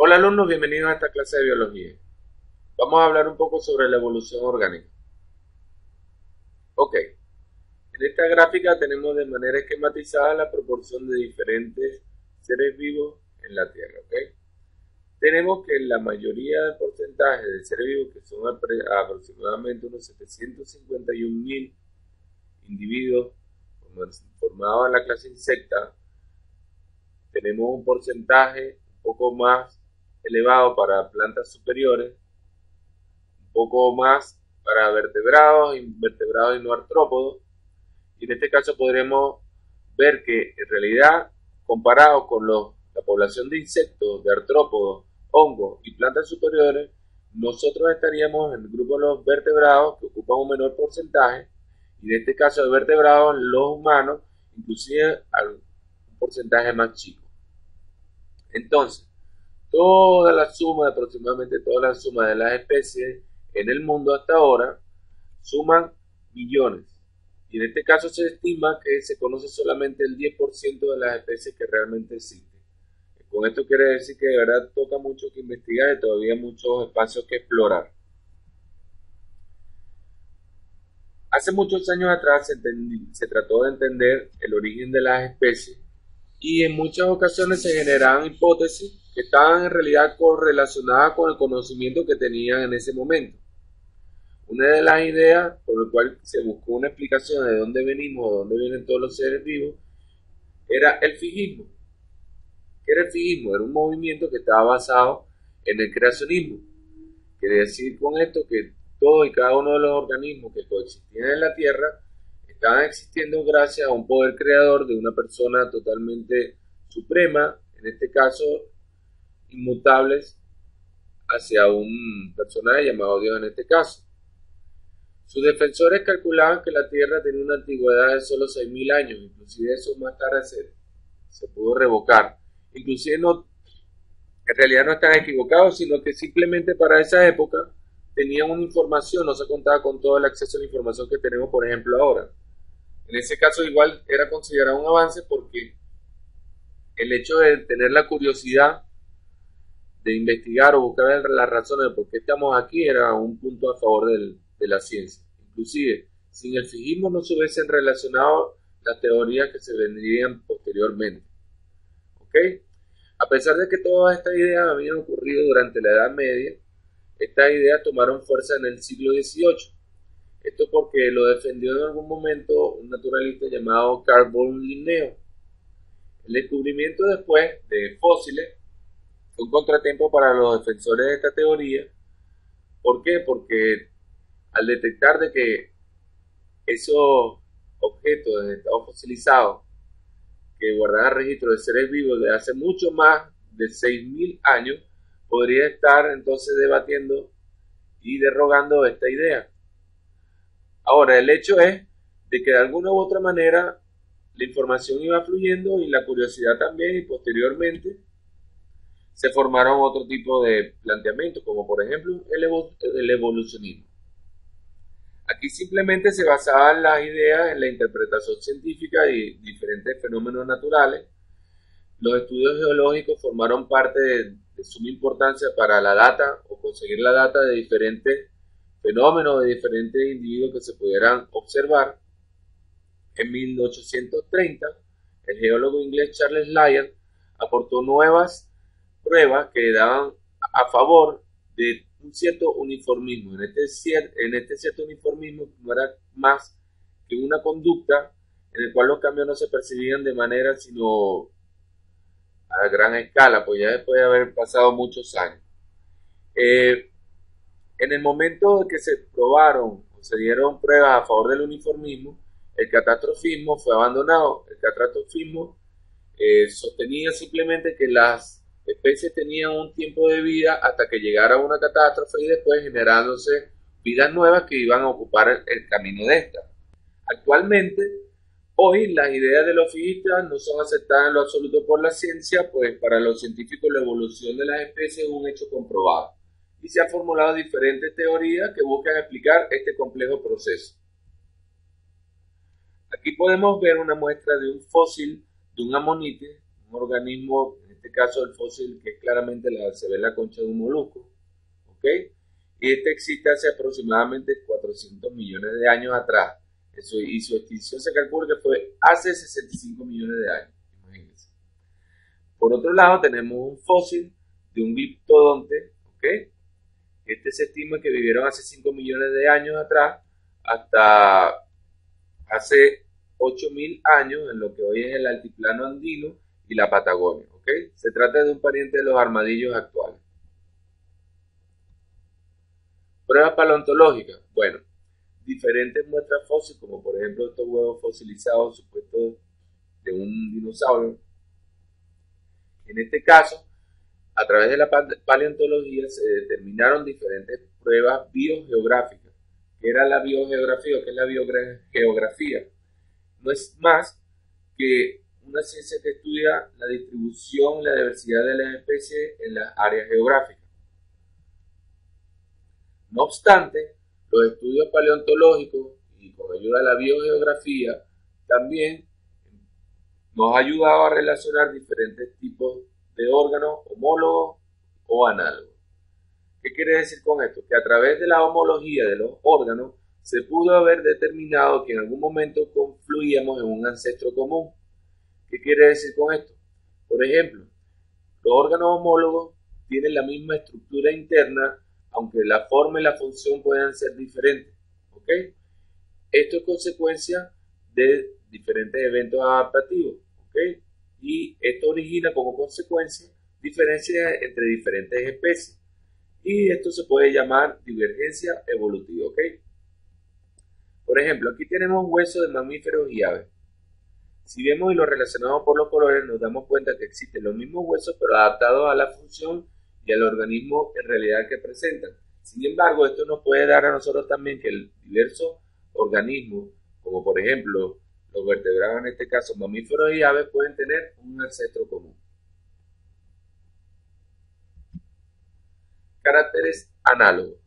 Hola alumnos, bienvenidos a esta clase de biología. Vamos a hablar un poco sobre la evolución orgánica. Ok, en esta gráfica tenemos de manera esquematizada la proporción de diferentes seres vivos en la Tierra. ¿Ok? Tenemos que la mayoría de porcentajes de seres vivos, que son aproximadamente unos 751.000 individuos formados en la clase insecta, tenemos un porcentaje un poco más elevado para plantas superiores, poco más para vertebrados, invertebrados y no artrópodos. Y en este caso podremos ver que en realidad, comparado con la población de insectos, de artrópodos, hongos y plantas superiores, nosotros estaríamos en el grupo de los vertebrados, que ocupan un menor porcentaje, y en este caso de vertebrados, los humanos, inclusive un porcentaje más chico. Entonces, aproximadamente toda la suma de las especies en el mundo hasta ahora, suman millones. Y en este caso se estima que se conoce solamente el 10% de las especies que realmente existen. Con esto quiere decir que de verdad toca mucho que investigar y todavía muchos espacios que explorar. Hace muchos años atrás se trató de entender el origen de las especies y en muchas ocasiones se generaban hipótesis que estaban en realidad correlacionadas con el conocimiento que tenían en ese momento. Una de las ideas por la cual se buscó una explicación de dónde venimos, de dónde vienen todos los seres vivos, era el fijismo. ¿Qué era el fijismo? Era un movimiento que estaba basado en el creacionismo. Quiere decir con esto que todos y cada uno de los organismos que coexistían en la Tierra estaban existiendo gracias a un poder creador de una persona totalmente suprema, en este caso inmutables, hacia un personaje llamado Dios en este caso. Sus defensores calculaban que la Tierra tenía una antigüedad de solo 6.000 años, inclusive eso más tarde se pudo revocar. Inclusive no, en realidad no están equivocados, sino que simplemente para esa época tenían una información, no se contaba con todo el acceso a la información que tenemos, por ejemplo, ahora. En ese caso igual era considerado un avance porque el hecho de tener la curiosidad de investigar o buscar las razones de por qué estamos aquí era un punto a favor de la ciencia. Inclusive, sin el fijismo no se hubiesen relacionado las teorías que se vendrían posteriormente. ¿Ok? A pesar de que todas estas ideas habían ocurrido durante la Edad Media, estas ideas tomaron fuerza en el siglo XVIII. Esto porque lo defendió en algún momento un naturalista llamado Carl von Linneo. El descubrimiento después de fósiles fue un contratiempo para los defensores de esta teoría. ¿Por qué? Porque al detectar de que esos objetos en estado fosilizado que guardaban registro de seres vivos de hace mucho más de 6.000 años, podría estar entonces debatiendo y derogando esta idea. Ahora, el hecho es de que de alguna u otra manera la información iba fluyendo y la curiosidad también, y posteriormente se formaron otro tipo de planteamientos, como por ejemplo el evolucionismo. Aquí simplemente se basaban las ideas en la interpretación científica y diferentes fenómenos naturales. Los estudios geológicos formaron parte de suma importancia para la data o conseguir la data de diferentes fenómenos, de diferentes individuos que se pudieran observar. En 1830, el geólogo inglés Charles Lyell aportó nuevas pruebas que daban a favor de un cierto uniformismo. En este cierto uniformismo no era más que una conducta en el cual los cambios no se percibían de manera sino a gran escala, pues ya después de haber pasado muchos años. Eh, en el momento de que se probaron o se dieron pruebas a favor del uniformismo, el catastrofismo fue abandonado. El catastrofismo sostenía simplemente que las especies tenían un tiempo de vida hasta que llegara una catástrofe y después generándose vidas nuevas que iban a ocupar el camino de esta. Actualmente, hoy las ideas de los fijístas no son aceptadas en lo absoluto por la ciencia, pues para los científicos la evolución de las especies es un hecho comprobado y se han formulado diferentes teorías que buscan explicar este complejo proceso. Aquí podemos ver una muestra de un fósil de un amonite, un organismo, en este caso el fósil que es claramente se ve la concha de un molusco, ¿ok? Y este existe hace aproximadamente 400 millones de años atrás. Y su extinción se calcula que fue hace 65 millones de años, imagínense. Por otro lado tenemos un fósil de un gliptodonte, ¿ok? Este se estima que vivieron hace 5 millones de años atrás hasta hace 8.000 años en lo que hoy es el altiplano andino y la Patagonia, ¿ok? Se trata de un pariente de los armadillos actuales. Pruebas paleontológicas. Bueno, diferentes muestras fósiles, como por ejemplo estos huevos fosilizados supuestos de un dinosaurio. En este caso, a través de la paleontología se determinaron diferentes pruebas biogeográficas. ¿Qué era la biogeografía o qué es la biogeografía? No es más que una ciencia que estudia la distribución y la diversidad de las especies en las áreas geográficas. No obstante, los estudios paleontológicos y con ayuda de la biogeografía también nos ha ayudado a relacionar diferentes tipos de órganos homólogos o análogos. ¿Qué quiere decir con esto? Que a través de la homología de los órganos se pudo haber determinado que en algún momento confluíamos en un ancestro común. ¿Qué quiere decir con esto? Por ejemplo, los órganos homólogos tienen la misma estructura interna, aunque la forma y la función puedan ser diferentes. ¿Ok? Esto es consecuencia de diferentes eventos adaptativos. ¿Ok? Y esto origina como consecuencia diferencias entre diferentes especies. Y esto se puede llamar divergencia evolutiva. ¿Ok? Por ejemplo, aquí tenemos huesos de mamíferos y aves. Si vemos y lo relacionamos por los colores, nos damos cuenta que existen los mismos huesos, pero adaptados a la función y al organismo en realidad que presentan. Sin embargo, esto nos puede dar a nosotros también que el diverso organismos, como por ejemplo los vertebrados, en este caso mamíferos y aves, pueden tener un ancestro común. Caracteres análogos.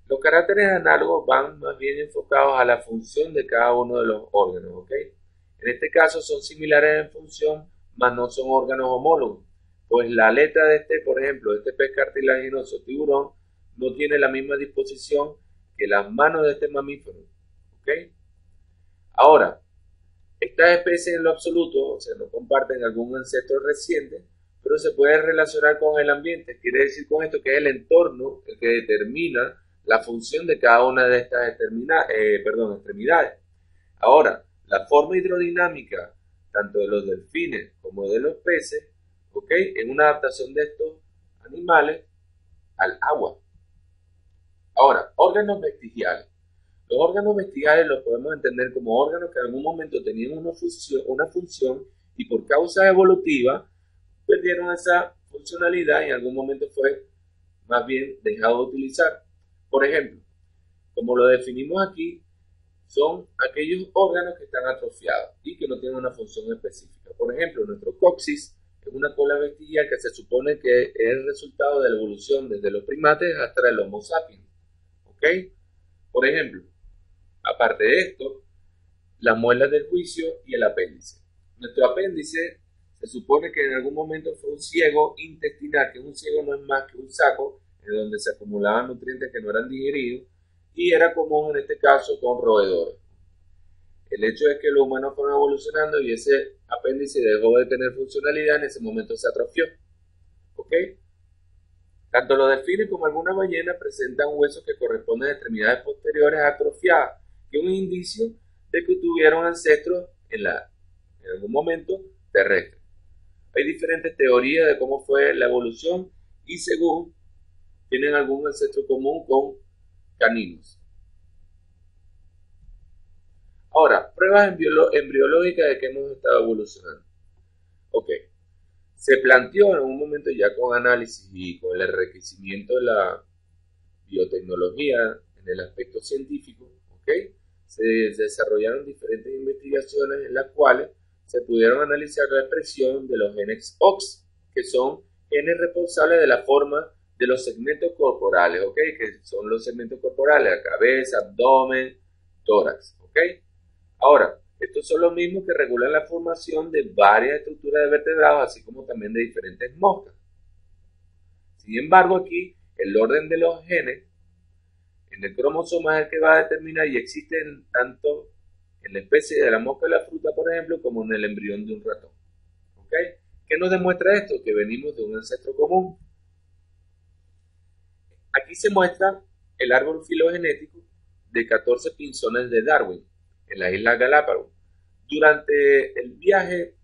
Los caracteres análogos van más bien enfocados a la función de cada uno de los órganos, ¿ok? En este caso son similares en función, mas no son órganos homólogos. Pues la aleta de por ejemplo, de este pez cartilaginoso tiburón, no tiene la misma disposición que las manos de este mamífero, ¿ok? Ahora, estas especies en lo absoluto, o sea, no comparten algún ancestro reciente, pero se puede relacionar con el ambiente. Quiere decir con esto que es el entorno el que determina la función de cada una de estas extremidades. Ahora, la forma hidrodinámica, tanto de los delfines como de los peces, ¿ok? Es una adaptación de estos animales al agua. Ahora, órganos vestigiales. Los órganos vestigiales los podemos entender como órganos que en algún momento tenían una función y por causa evolutiva perdieron esa funcionalidad y en algún momento fue más bien dejado de utilizar. Por ejemplo, como lo definimos aquí, son aquellos órganos que están atrofiados y que no tienen una función específica. Por ejemplo, nuestro coxis es una cola vestigial que se supone que es el resultado de la evolución desde los primates hasta el Homo sapiens. ¿Ok? Por ejemplo, aparte de esto, las muelas del juicio y el apéndice. Nuestro apéndice se supone que en algún momento fue un ciego intestinal, que un ciego no es más que un saco en donde se acumulaban nutrientes que no eran digeridos y era común en este caso con roedores. El hecho es que los humanos fueron evolucionando y ese apéndice dejó de tener funcionalidad, en ese momento se atrofió. ¿Ok? Tanto los delfines como algunas ballenas presentan huesos que corresponden a extremidades posteriores atrofiadas, que es un indicio de que tuvieron ancestros en algún momento terrestre. Hay diferentes teorías de cómo fue la evolución y según tienen algún ancestro común con caninos. Ahora, pruebas embriológicas de que hemos estado evolucionando. Ok, se planteó en algún momento ya con análisis y con el enriquecimiento de la biotecnología en el aspecto científico, ok, se desarrollaron diferentes investigaciones en las cuales se pudieron analizar la expresión de los genes OX, que son genes responsables de la forma de los segmentos corporales, ¿ok? Que son los segmentos corporales, la cabeza, abdomen, tórax, ¿ok? Ahora, Estos son los mismos que regulan la formación de varias estructuras de vertebrados, así como también de diferentes moscas. Sin embargo, aquí el orden de los genes en el cromosoma es el que va a determinar y existen tanto en la especie de la mosca de la fruta, por ejemplo, como en el embrión de un ratón. ¿Ok? ¿Qué nos demuestra esto? Que venimos de un ancestro común. Aquí se muestra el árbol filogenético de 14 pinzones de Darwin en las Islas Galápagos. Durante el viaje,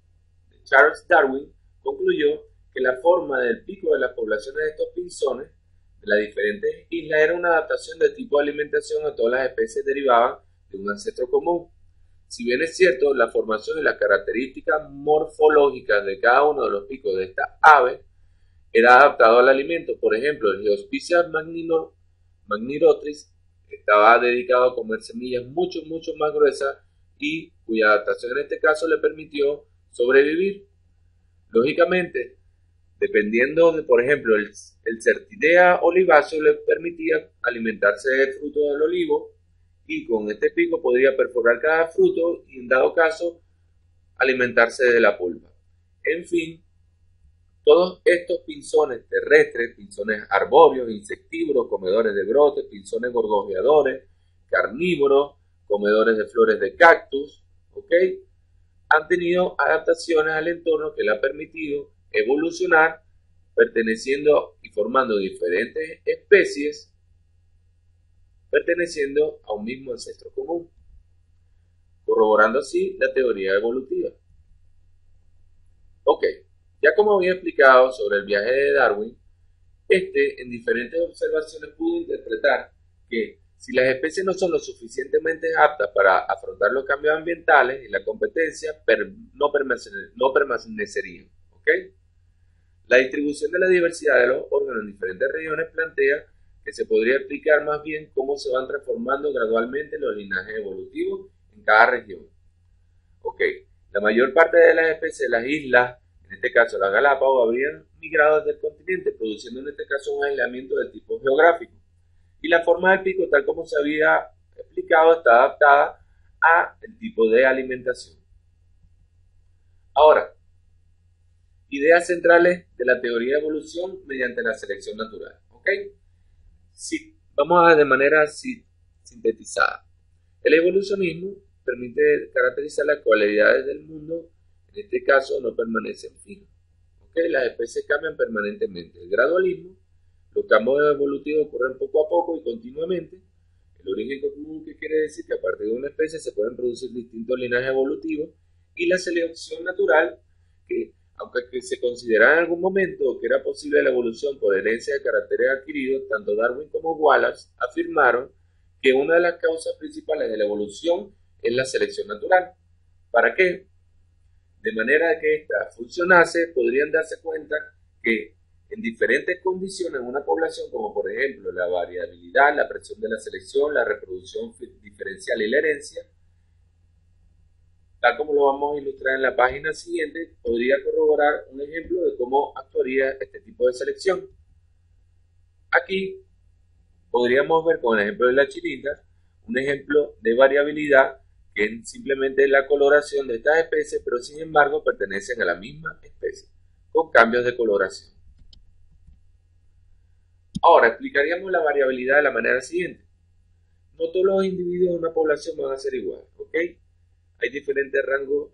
Charles Darwin concluyó que la forma del pico de las poblaciones de estos pinzones de las diferentes islas era una adaptación del tipo de alimentación a todas las especies derivadas de un ancestro común. Si bien es cierto, la formación y las características morfológicas de cada uno de los picos de esta ave era adaptado al alimento. Por ejemplo, el Geospicia magnirotis estaba dedicado a comer semillas mucho más gruesas y cuya adaptación en este caso le permitió sobrevivir. Lógicamente, dependiendo de, por ejemplo, el Certidea oliváceo le permitía alimentarse del fruto del olivo y con este pico podría perforar cada fruto y en dado caso alimentarse de la pulpa. En fin, todos estos pinzones terrestres, pinzones arbóreos, insectívoros, comedores de brotes, pinzones gorgojeadores, carnívoros, comedores de flores de cactus, ¿ok? Han tenido adaptaciones al entorno que le ha permitido evolucionar, perteneciendo y formando diferentes especies, perteneciendo a un mismo ancestro común, corroborando así la teoría evolutiva. Ok, ya como había explicado sobre el viaje de Darwin, en diferentes observaciones pudo interpretar que si las especies no son lo suficientemente aptas para afrontar los cambios ambientales y la competencia, no permanecerían. ¿Okay? La distribución de la diversidad de los órganos en diferentes regiones plantea que se podría explicar más bien cómo se van transformando gradualmente los linajes evolutivos en cada región. Okay. La mayor parte de las especies de las islas, en este caso las Galápagos, habrían migrado desde el continente, produciendo en este caso un aislamiento del tipo geográfico. Y la forma del pico, tal como se había explicado, está adaptada al tipo de alimentación. Ahora, ideas centrales de la teoría de evolución mediante la selección natural. ¿Ok? Sí, vamos a de manera sintetizada. El evolucionismo permite caracterizar las cualidades del mundo, en este caso no permanecen fijas. ¿Okay? Las especies cambian permanentemente. El gradualismo, los cambios evolutivos ocurren poco a poco y continuamente. El origen común, que quiere decir que a partir de una especie se pueden producir distintos linajes evolutivos. Y la selección natural, que aunque se considerara en algún momento que era posible la evolución por herencia de caracteres adquiridos, tanto Darwin como Wallace afirmaron que una de las causas principales de la evolución es la selección natural. ¿Para qué? De manera que ésta funcionase, podrían darse cuenta que en diferentes condiciones en una población, como por ejemplo la variabilidad, la presión de la selección, la reproducción diferencial y la herencia, tal como lo vamos a ilustrar en la página siguiente, podría corroborar un ejemplo de cómo actuaría este tipo de selección. Aquí podríamos ver con el ejemplo de la chinita un ejemplo de variabilidad que es simplemente la coloración de estas especies, pero sin embargo pertenecen a la misma especie, con cambios de coloración. Ahora explicaríamos la variabilidad de la manera siguiente. No todos los individuos de una población van a ser iguales, ¿ok? Hay diferentes rasgos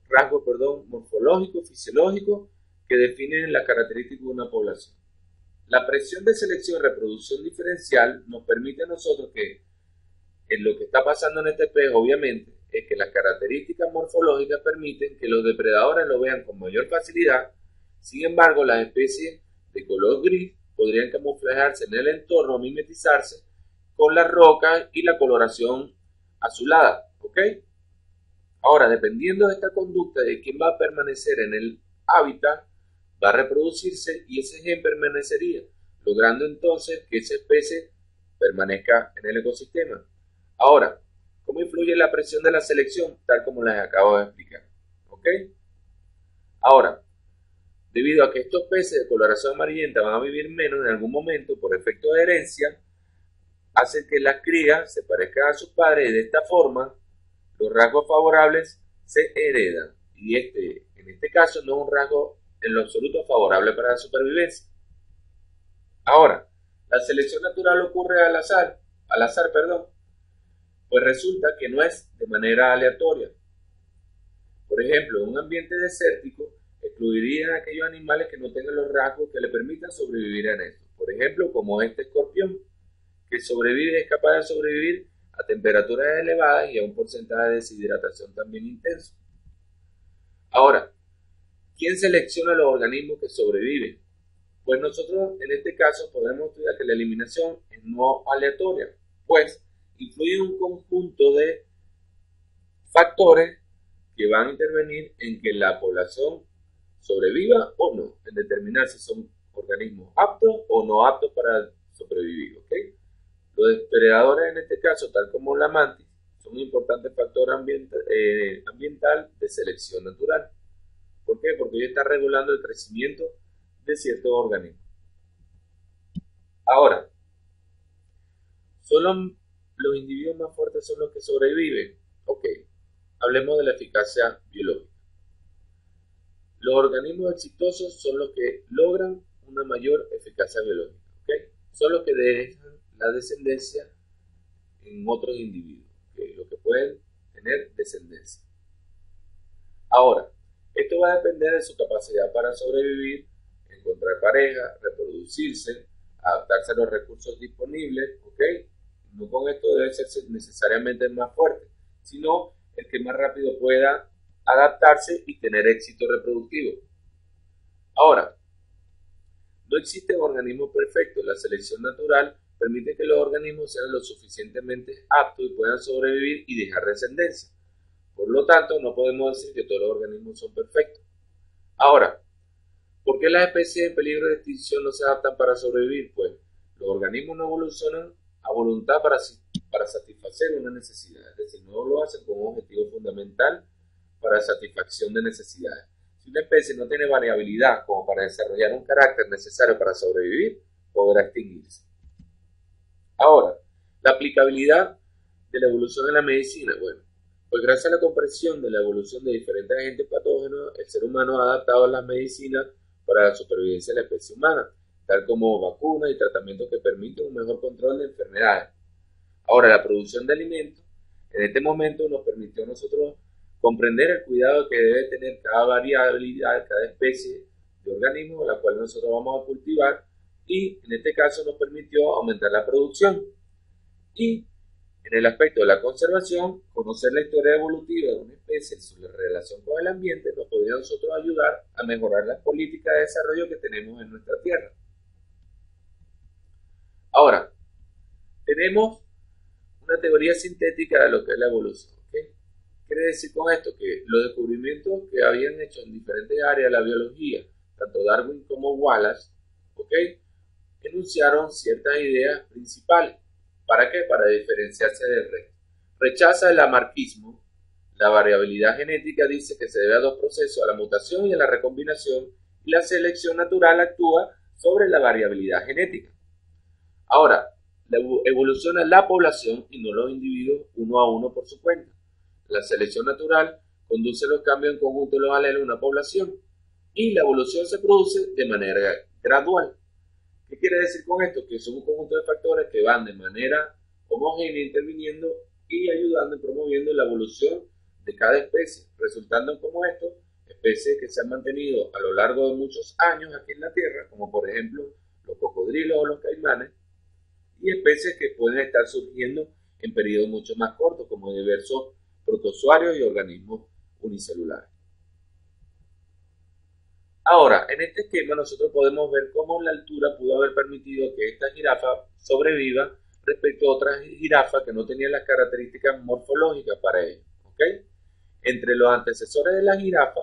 morfológicos, fisiológicos, que definen las características de una población. La presión de selección y reproducción diferencial nos permite a nosotros que, en lo que está pasando en este espejo, obviamente, es que las características morfológicas permiten que los depredadores lo vean con mayor facilidad. Sin embargo, las especies de color gris podrían camuflajearse en el entorno o mimetizarse con las rocas y la coloración azulada, ¿ok? Ahora, dependiendo de esta conducta de quién va a permanecer en el hábitat, va a reproducirse y ese gen permanecería, logrando entonces que esa especie permanezca en el ecosistema. Ahora, ¿cómo influye la presión de la selección? Tal como les acabo de explicar. ¿Ok? Ahora, debido a que estos peces de coloración amarillenta van a vivir menos en algún momento por efecto de herencia, hacen que las crías se parezcan a sus padres y de esta forma los rasgos favorables se heredan. Y en este caso, no es un rasgo en lo absoluto favorable para la supervivencia. Ahora, la selección natural ocurre al azar, perdón, pues resulta que no es de manera aleatoria. Por ejemplo, en un ambiente desértico, excluirían a aquellos animales que no tengan los rasgos que le permitan sobrevivir en esto. Por ejemplo, como este escorpión, que es capaz de sobrevivir a temperaturas elevadas y a un porcentaje de deshidratación también intenso. Ahora, ¿quién selecciona los organismos que sobreviven? Pues nosotros en este caso podemos estudiar que la eliminación es no aleatoria, pues influye un conjunto de factores que van a intervenir en que la población sobreviva o no, en determinar si son organismos aptos o no aptos para sobrevivir. ¿Okay? Los depredadores en este caso, tal como la mantis, son un importante factor ambiental de selección natural. ¿Por qué? Porque ellos están regulando el crecimiento de ciertos organismos. Ahora, ¿solo los individuos más fuertes son los que sobreviven? Ok, hablemos de la eficacia biológica. Los organismos exitosos son los que logran una mayor eficacia biológica. ¿Okay? Son los que dejan la descendencia en otros individuos, ¿okay? Los que pueden tener descendencia. Ahora, esto va a depender de su capacidad para sobrevivir, encontrar pareja, reproducirse, adaptarse a los recursos disponibles, ¿ok? No con esto debe ser necesariamente el más fuerte, sino el que más rápido pueda adaptarse y tener éxito reproductivo. Ahora, no existe un organismo perfecto. La selección natural permite que los organismos sean lo suficientemente aptos y puedan sobrevivir y dejar descendencia. Por lo tanto, no podemos decir que todos los organismos son perfectos. Ahora, ¿por qué las especies en peligro de extinción no se adaptan para sobrevivir? Pues los organismos no evolucionan a voluntad para satisfacer una necesidad, es decir, no lo hacen con un objetivo fundamental para satisfacción de necesidades. Si una especie no tiene variabilidad como para desarrollar un carácter necesario para sobrevivir, podrá extinguirse. Ahora, la aplicabilidad de la evolución en la medicina. Bueno, pues gracias a la comprensión de la evolución de diferentes agentes patógenos, el ser humano ha adaptado las medicinas para la supervivencia de la especie humana, tal como vacunas y tratamientos que permiten un mejor control de enfermedades. Ahora, la producción de alimentos en este momento nos permitió a nosotros comprender el cuidado que debe tener cada variabilidad, cada especie de organismo a la cual nosotros vamos a cultivar, y en este caso nos permitió aumentar la producción. Y en el aspecto de la conservación, conocer la historia evolutiva de una especie y su relación con el ambiente nos podría a nosotros ayudar a mejorar las políticas de desarrollo que tenemos en nuestra Tierra. Ahora, tenemos una teoría sintética de lo que es la evolución. ¿Okay? Quiere decir con esto que los descubrimientos que habían hecho en diferentes áreas de la biología, tanto Darwin como Wallace, ¿okay? Enunciaron ciertas ideas principales. ¿Para qué? Para diferenciarse del resto. Rechaza el lamarckismo. La variabilidad genética dice que se debe a dos procesos, a la mutación y a la recombinación, y la selección natural actúa sobre la variabilidad genética. Ahora, evoluciona la población y no los individuos uno a uno por su cuenta. La selección natural conduce los cambios en conjunto de los alelos de una población, y la evolución se produce de manera gradual. ¿Qué quiere decir con esto? Que son un conjunto de factores que van de manera homogénea interviniendo y ayudando y promoviendo la evolución de cada especie, resultando en como esto, especies que se han mantenido a lo largo de muchos años aquí en la Tierra, como por ejemplo los cocodrilos o los caimanes, y especies que pueden estar surgiendo en periodos mucho más cortos, como diversos protozoarios y organismos unicelulares. Ahora, en este esquema nosotros podemos ver cómo la altura pudo haber permitido que esta jirafa sobreviva respecto a otras jirafas que no tenían las características morfológicas para ello. ¿Okay? Entre los antecesores de la jirafa,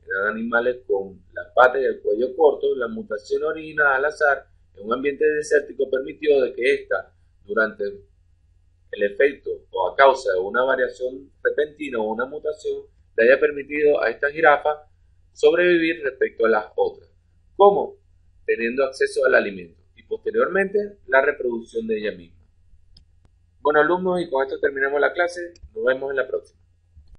eran animales con las patas y el cuello cortos, la mutación originada al azar en un ambiente desértico permitió de que ésta, durante el efecto o a causa de una variación repentina o una mutación, le haya permitido a esta jirafa sobrevivir respecto a las otras. ¿Cómo? Teniendo acceso al alimento y posteriormente la reproducción de ella misma. Bueno, alumnos, y con esto terminamos la clase. Nos vemos en la próxima.